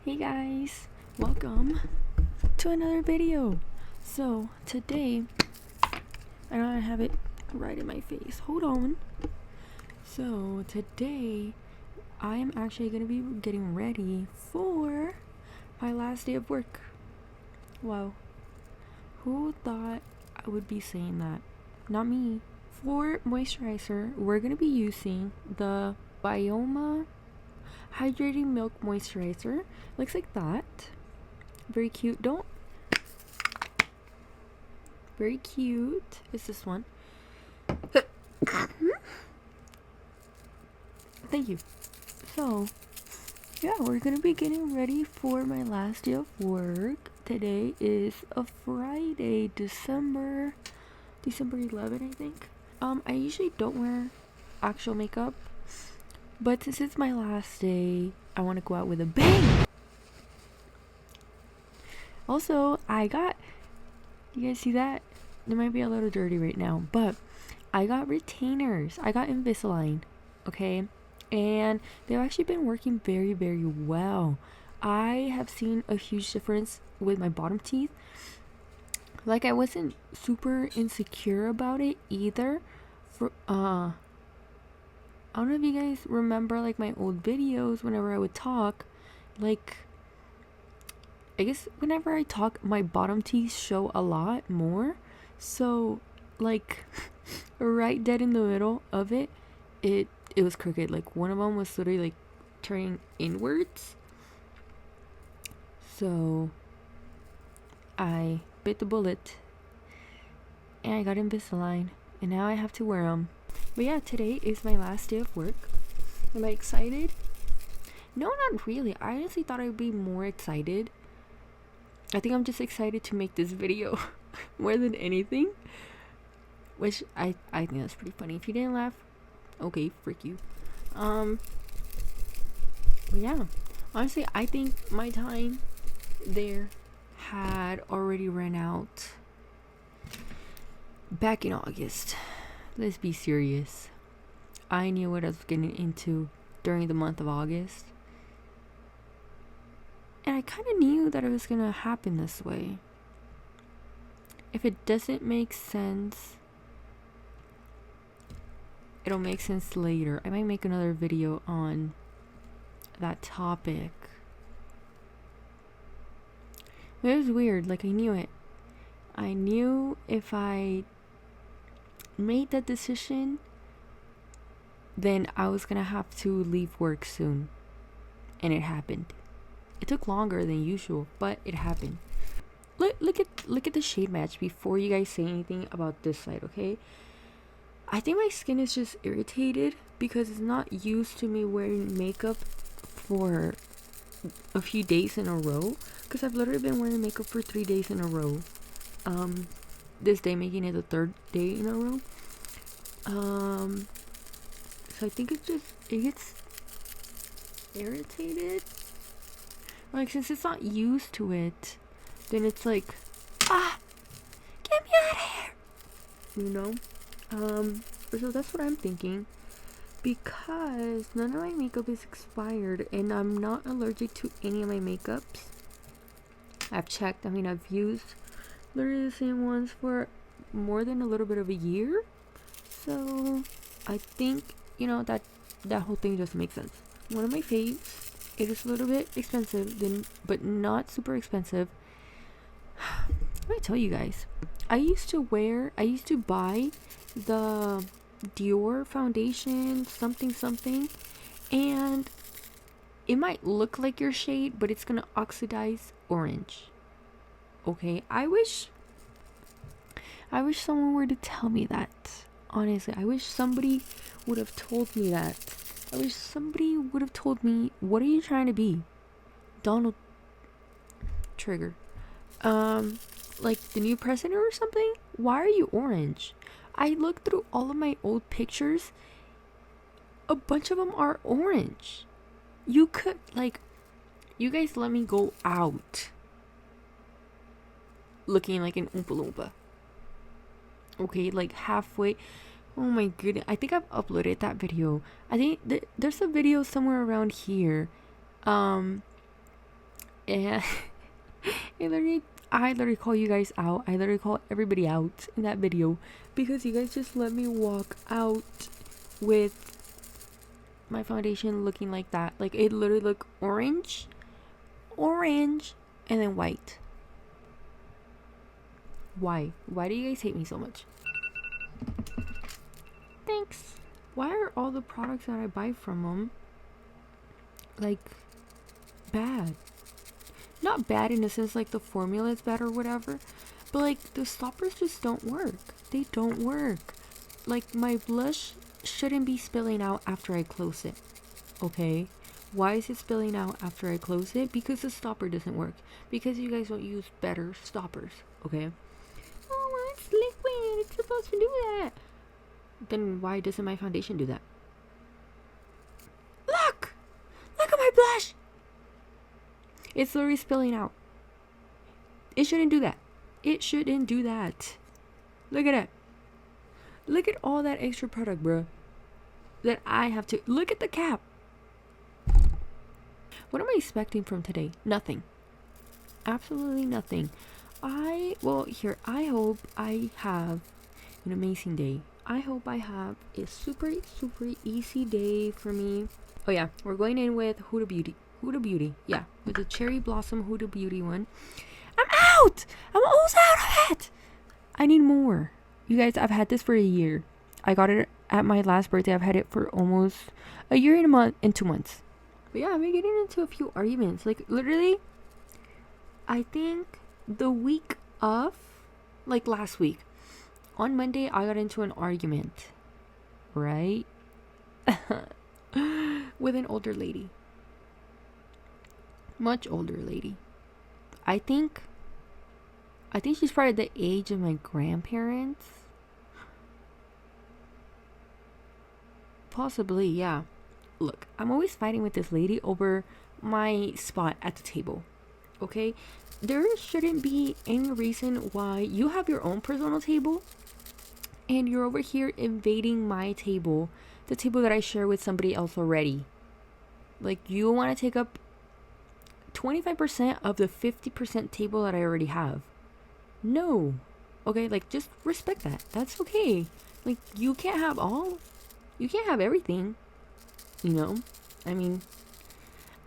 Hey guys, welcome to another video. So today, I don't have it right in my face. Hold on. So today, I am actually gonna be getting ready for my last day of work. Wow, who thought I would be saying that? Not me. For moisturizer, we're gonna be using the Bioma Hydrating Milk Moisturizer. Looks like that. Very cute. Very cute. It's this one. Thank you. So, yeah, we're gonna be getting ready for my last day of work. Today is a Friday, December 11th, I think. I usually don't wear actual makeup, but since it's my last day, I want to go out with a bang. Also, you guys see that? They might be a little dirty right now, but I got retainers. I got Invisalign, okay? And they've actually been working very, very well. I have seen a huge difference with my bottom teeth. Like, I wasn't super insecure about it either. I don't know if you guys remember, like, my old videos whenever I would talk. Like, I guess whenever I talk, my bottom teeth show a lot more. So, like, right dead in the middle of it was crooked. Like, one of them was literally, like, turning inwards. So, I bit the bullet. And I got Invisalign. And now I have to wear them. But yeah, today is my last day of work. Am I excited? No, not really. I honestly thought I would be more excited. I think I'm just excited to make this video more than anything. Which I think that's pretty funny. If you didn't laugh, okay, frick you. But yeah. Honestly, I think my time there had already run out back in August. Let's be serious. I knew what I was getting into during the month of August. And I kind of knew that it was going to happen this way. If it doesn't make sense, it'll make sense later. I might make another video on that topic. It was weird. Like, I knew it. I knew if I made that decision, then I was going to have to leave work soon. And it happened. It took longer than usual, but it happened. Look at the shade match before you guys say anything about this side, okay? I think my skin is just irritated because it's not used to me wearing makeup for a few days in a row. Because I've literally been wearing makeup for 3 days in a row. This day making it the third day in a row. So I think it gets irritated. Like, since it's not used to it, then it's like, get me out of here, you know? So that's what I'm thinking, because none of my makeup is expired, and I'm not allergic to any of my makeups. I've checked. I mean, I've used literally the same ones for more than a little bit of a year, so I think, you know, that whole thing just makes sense. One of my faves. It is a little bit expensive, but not super expensive. Let me tell you guys. I used to buy the Dior foundation, something, and it might look like your shade, but it's gonna oxidize orange. Okay, I wish someone were to tell me that. Honestly, I wish somebody would have told me that. I wish somebody would have told me, what are you trying to be? Donald Trigger. Like the new president or something? Why are you orange? I looked through all of my old pictures. A bunch of them are orange. You could, like, you guys let me go out looking like an Oompa Loompa. Okay, like halfway. Oh my goodness. I think I've uploaded that video. I think there's a video somewhere around here. And I literally call you guys out. I literally call everybody out in that video because you guys just let me walk out with my foundation looking like that. Like, it literally looked orange, and then white. Why? Why do you guys hate me so much? Thanks. Why are all the products that I buy from them, like, bad? Not bad in a sense like the formula is bad or whatever, but like the stoppers just don't work. They don't work. Like, my blush shouldn't be spilling out after I close it. Okay? Why is it spilling out after I close it? Because the stopper doesn't work. Because you guys don't use better stoppers. Okay? Oh, well, it's liquid. It's supposed to do that. Then why doesn't my foundation do that? Look! Look at my blush! It's literally spilling out. It shouldn't do that. It shouldn't do that. Look at that. Look at all that extra product, bro. That I have to... Look at the cap. What am I expecting from today? Nothing. Absolutely nothing. I hope I have an amazing day. I hope I have a super, super easy day for me. Oh yeah, we're going in with Huda Beauty. Yeah, with the Cherry Blossom Huda Beauty one. I'm out! I'm almost out of it! I need more. You guys, I've had this for a year. I got it at my last birthday. I've had it for almost a year and 2 months. But yeah, I've been getting into a few arguments. Like, literally, I think the week of, like last week, on Monday, I got into an argument. Right? With an older lady. Much older lady. I think she's probably the age of my grandparents. Possibly, yeah. Look, I'm always fighting with this lady over my spot at the table. Okay? There shouldn't be any reason why you have your own personal table and you're over here invading my table, the table that I share with somebody else already. Like, you want to take up 25% of the 50% table that I already have. No. Okay, like, just respect that. That's okay. Like, you can't have everything. You know? I mean,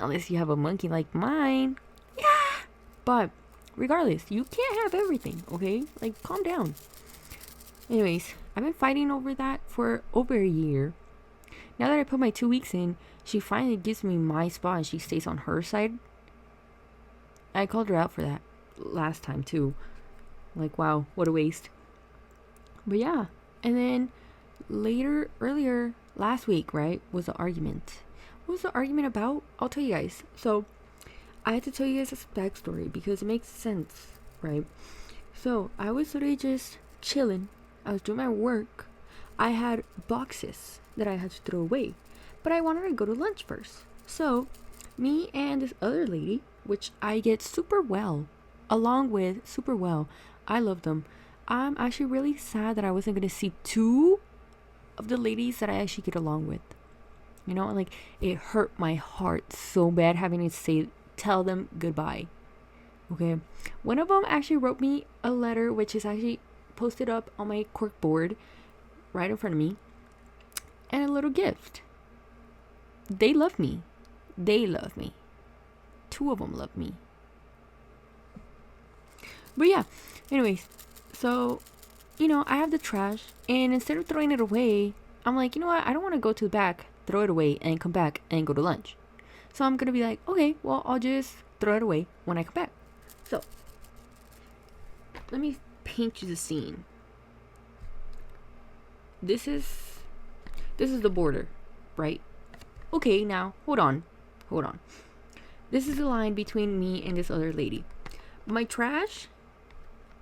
unless you have a monkey like mine. Yeah. But regardless, you can't have everything, okay? Like, calm down. Anyways, I've been fighting over that for over a year. Now that I put my 2 weeks in, she finally gives me my spot and she stays on her side. I called her out for that last time too. Like, wow, what a waste. But yeah, and then earlier last week, right, was the argument. What was the argument about? I'll tell you guys. So, I had to tell you guys this backstory because it makes sense, right? So, I was literally just chilling. I was doing my work. I had boxes that I had to throw away, but I wanted to go to lunch first. So, me and this other lady, which I get along with super well. I love them. I'm actually really sad that I wasn't going to see two of the ladies that I actually get along with. You know, like, it hurt my heart so bad having to tell them goodbye. Okay. One of them actually wrote me a letter, which is actually posted up on my cork board right in front of me, and a little gift. They love me. Two of them love me. But yeah, anyways, so, you know, I have the trash, and instead of throwing it away, I'm like, you know what, I don't want to go to the back, throw it away, and come back and go to lunch. So I'm gonna be like, okay, well, I'll just throw it away when I come back. So, let me paint you the scene. This is the border, right? Okay, now, hold on. This is the line between me and this other lady. My trash,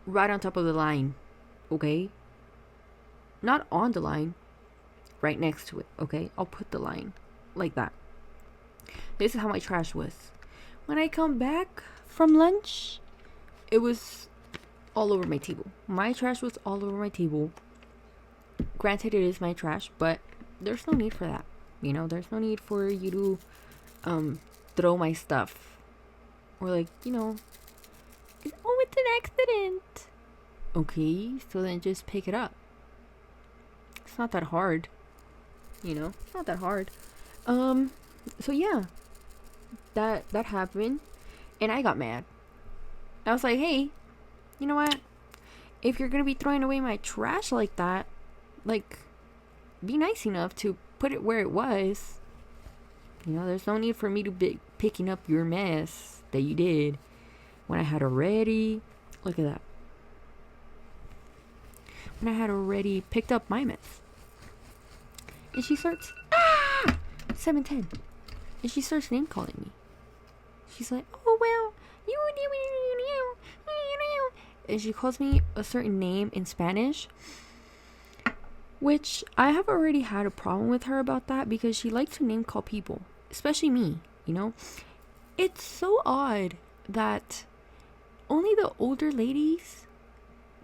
right on top of the line, okay? Not on the line, right next to it, okay? I'll put the line like that. This is how my trash was. When I come back from lunch, it was all over my table. My trash was all over my table. Granted, it is my trash, but there's no need for that. You know, there's no need for you to throw my stuff Or like, it's an accident. Okay, so then just pick it up. It's not that hard. It's not that hard. So yeah, that happened, and I got mad. I was like, hey, you know what? If you're gonna be throwing away my trash like that, like, be nice enough to put it where it was. There's no need for me to be picking up your mess that you did when I had already, look at that. When I had already picked up my mess. And she starts, 710. And she starts name calling me. She's like, oh, well, and she calls me a certain name in Spanish, which I have already had a problem with her about that, because she likes to name call people, especially me. It's so odd that only the older ladies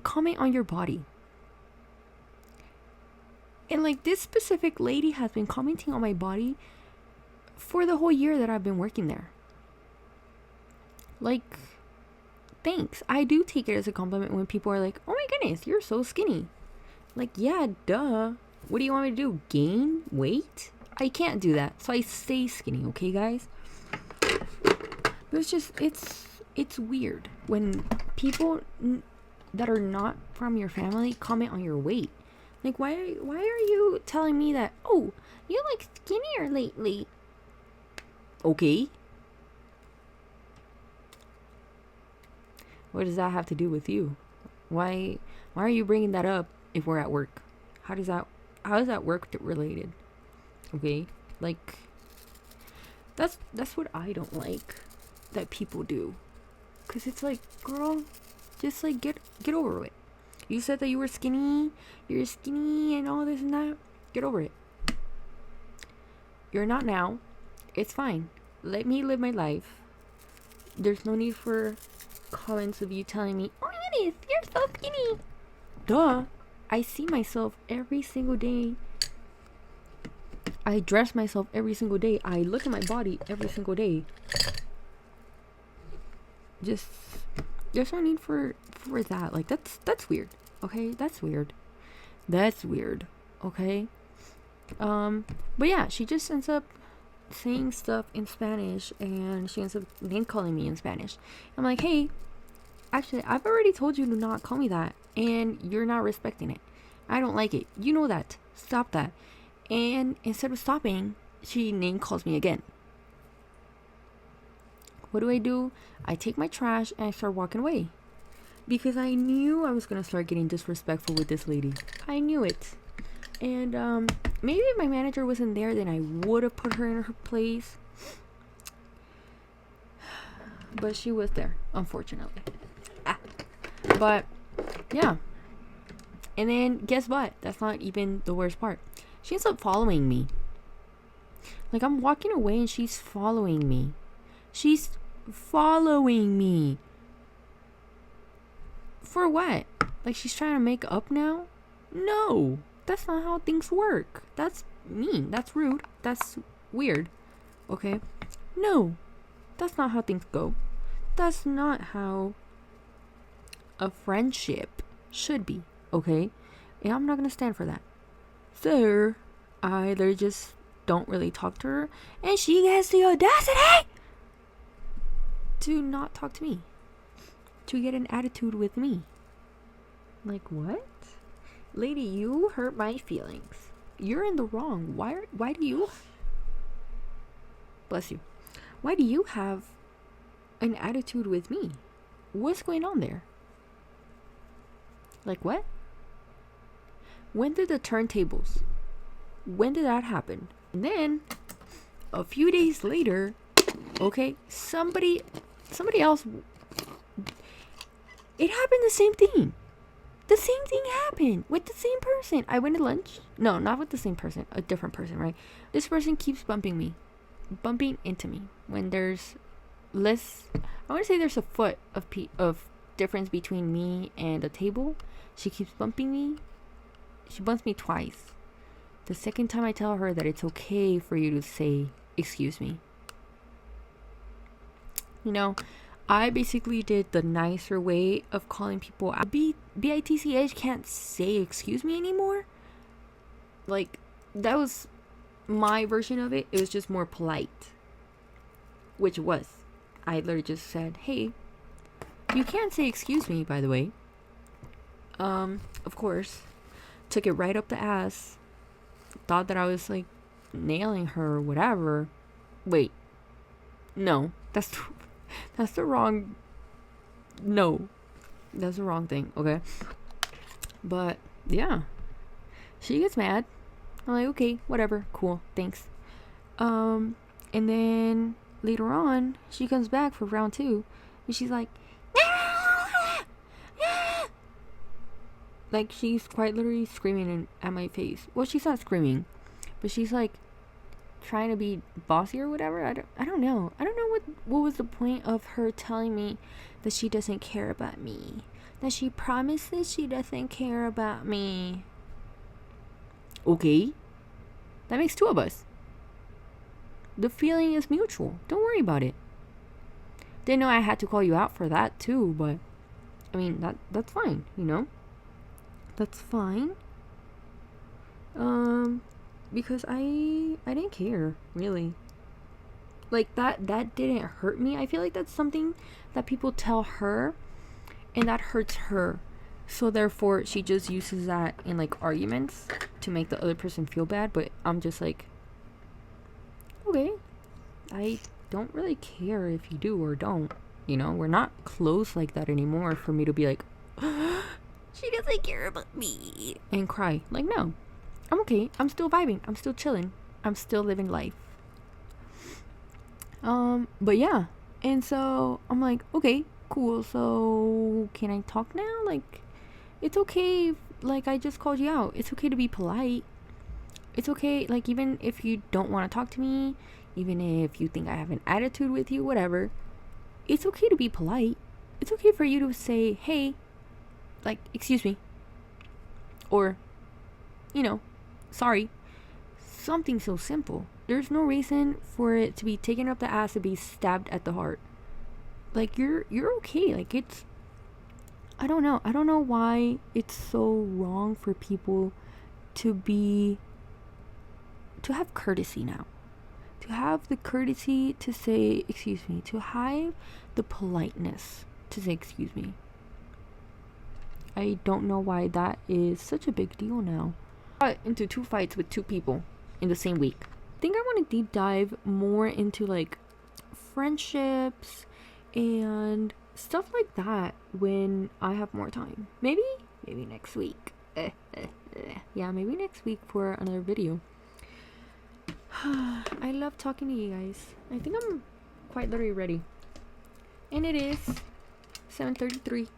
comment on your body. And like, this specific lady has been commenting on my body for the whole year that I've been working there. Like, thanks. I do take it as a compliment when people are like, oh my goodness, you're so skinny. Like, yeah, duh. What do you want me to do? Gain weight? I can't do that. So I stay skinny, okay, guys? But it's just, it's weird when people that are not from your family comment on your weight. Like, why are you telling me that, oh, you look skinnier lately? Okay. What does that have to do with you? Why are you bringing that up if we're at work? How is that work related? Okay? Like, that's what I don't like that people do. 'Cause it's like, girl, just like get over it. You said that you were skinny, you're skinny and all this and that. Get over it. You're not now. It's fine. Let me live my life. There's no need for comments of you telling me, oh my goodness, you're so skinny. Duh. I see myself every single day. I dress myself every single day. I look at my body every single day. Just, there's no need for that. Like, that's weird. Okay, that's weird. Okay. But yeah, she just ends up saying stuff in Spanish, and she ends up name calling me in Spanish. I'm like, hey, actually, I've already told you to not call me that, and you're not respecting it. I don't like it. You know that. Stop that. And instead of stopping, she name calls me again. What do? I take my trash and I start walking away. Because I knew I was going to start getting disrespectful with this lady. I knew it. And maybe if my manager wasn't there, then I would have put her in her place. But she was there, unfortunately. But, yeah. And then, guess what? That's not even the worst part. She ends up following me. Like, I'm walking away and she's following me. She's following me. For what? Like, she's trying to make up now? No. That's not how things work. That's mean. That's rude. That's weird. Okay? No. That's not how things go. That's not how a friendship should be. Okay? And I'm not gonna stand for that. So, I either just don't really talk to her, and she gets the audacity to not talk to me. To get an attitude with me. Like, what? Lady, you hurt my feelings. You're in the wrong. Why do you... Bless you. Why do you have an attitude with me? What's going on there? Like, what? When did the turntables? When did that happen? And then, a few days later, okay, somebody else... It happened the same thing. The same thing happened with the same person. I went to lunch. No, not with the same person. A different person, right? This person keeps bumping into me. When there's less... I want to say there's a foot of difference between me and the table. She keeps bumping me. She bumps me twice. The second time I tell her that it's okay for you to say, excuse me. I basically did the nicer way of calling people out. BITCH can't say excuse me anymore. Like, that was my version of it. It was just more polite. Which was, I literally just said, hey, you can't say excuse me, by the way. Of course. Took it right up the ass. Thought that I was like nailing her or whatever. Wait. No. That's the wrong. No. That's the wrong thing, okay? But yeah. She gets mad. I'm like, okay, whatever, cool, thanks. And then later on, she comes back for round 2, and she's like, like she's quite literally screaming at my face. Well, she's not screaming, but she's like trying to be bossy or whatever. I don't know. I don't know what was the point of her telling me that she doesn't care about me. That she promises she doesn't care about me. Okay, that makes 2 of us. The feeling is mutual. Don't worry about it. Didn't know I had to call you out for that too, but I mean that's fine, you know? That's fine. Because I didn't care, really. Like that didn't hurt me. I feel like that's something that people tell her and that hurts her. So therefore she just uses that in like arguments to make the other person feel bad, but I'm just like, okay, I don't really care if you do or don't, you know? We're not close like that anymore for me to be like, she doesn't care about me and cry. Like, no, I'm okay. I'm still vibing. I'm still chilling. I'm still living life. But yeah, and so I'm like, okay, cool, so can I talk now? Like, it's okay if, like, I just called you out. It's okay to be polite. It's okay, like, even if you don't want to talk to me, even if you think I have an attitude with you, whatever, it's okay to be polite. It's okay for you to say, hey, like, excuse me, or, you know, sorry. Something so simple. There's no reason for it to be taken up the ass to be stabbed at the heart. Like, you're okay. Like, it's, I don't know why it's so wrong for people to have courtesy now. To have the courtesy to say excuse me, to have the politeness to say excuse me. I don't know why that is such a big deal now. I got into 2 fights with 2 people in the same week. I think I want to deep dive more into like friendships and stuff like that when I have more time. Maybe next week. Yeah, maybe next week for another video. I love talking to you guys. I think I'm quite literally ready. And it is 7:33.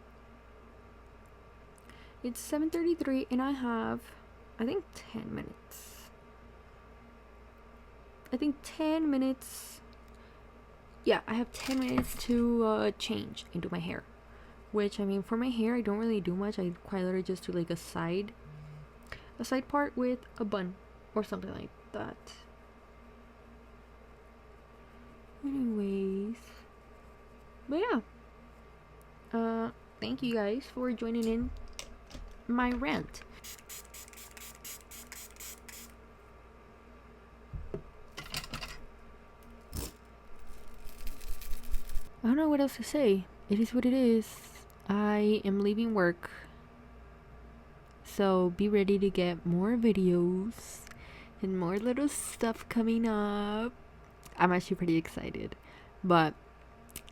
It's 7:33 and I have, I think, 10 minutes. Yeah, I have 10 minutes to change and do my hair. Which, I mean, for my hair, I don't really do much. I quite literally just do like a side part with a bun or something like that. Anyways, but yeah, thank you guys for joining in my rant. I don't know what else to say. It is what it is. I am leaving work, so be ready to get more videos and more little stuff coming up. I'm actually pretty excited. But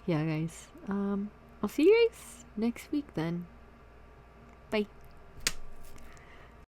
yeah, guys, I'll see you guys next week then.